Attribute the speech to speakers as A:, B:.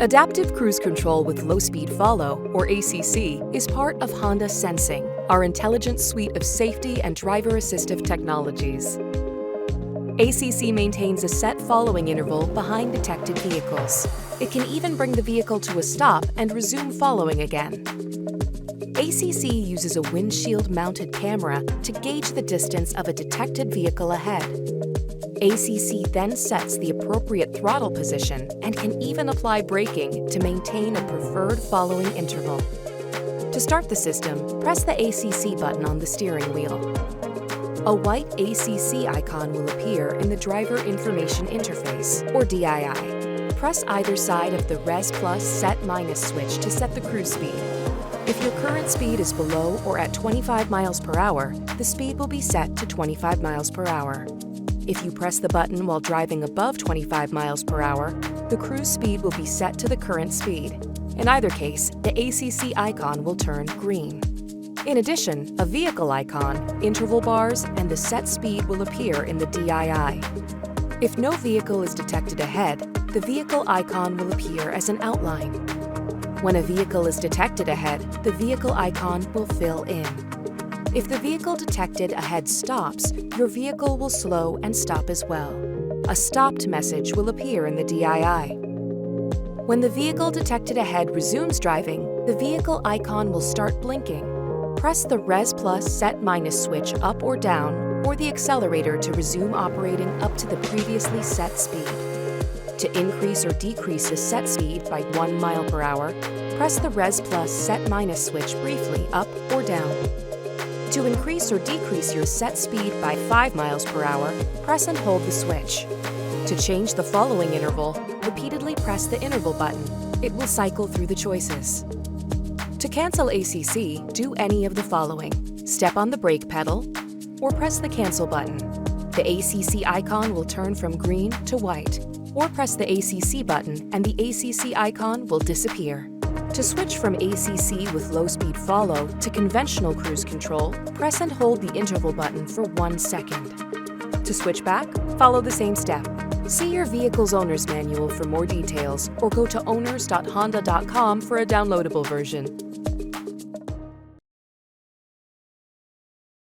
A: Adaptive Cruise Control with Low Speed Follow, or ACC, is part of Honda Sensing, our intelligent suite of safety and driver-assistive technologies. ACC maintains a set following interval behind detected vehicles. It can even bring the vehicle to a stop and resume following again. ACC uses a windshield-mounted camera to gauge the distance of a detected vehicle ahead. ACC then sets the appropriate throttle position and can even apply braking to maintain a preferred following interval. To start the system, press the ACC button on the steering wheel. A white ACC icon will appear in the Driver Information Interface, or DII. Press either side of the Res Plus Set Minus switch to set the cruise speed. If your current speed is below or at 25 miles per hour, the speed will be set to 25 miles per hour. If you press the button while driving above 25 miles per hour, the cruise speed will be set to the current speed. In either case, the ACC icon will turn green. In addition, a vehicle icon, interval bars, and the set speed will appear in the DII. If no vehicle is detected ahead, the vehicle icon will appear as an outline. When a vehicle is detected ahead, the vehicle icon will fill in. If the vehicle detected ahead stops, your vehicle will slow and stop as well. A stopped message will appear in the DII. When the vehicle detected ahead resumes driving, the vehicle icon will start blinking. Press the Res Plus Set Minus switch up or down, or the accelerator to resume operating up to the previously set speed. To increase or decrease the set speed by 1 mile per hour, press the Res Plus Set Minus switch briefly up or down. To increase or decrease your set speed by 5 miles per hour, press and hold the switch. To change the following interval, repeatedly press the interval button. It will cycle through the choices. To cancel ACC, do any of the following. Step on the brake pedal, or press the cancel button. The ACC icon will turn from green to white, or press the ACC button and the ACC icon will disappear. To switch from ACC with low-speed follow to conventional cruise control, press and hold the interval button for 1 second. To switch back, follow the same step. See your vehicle's owner's manual for more details or go to owners.honda.com for a downloadable version.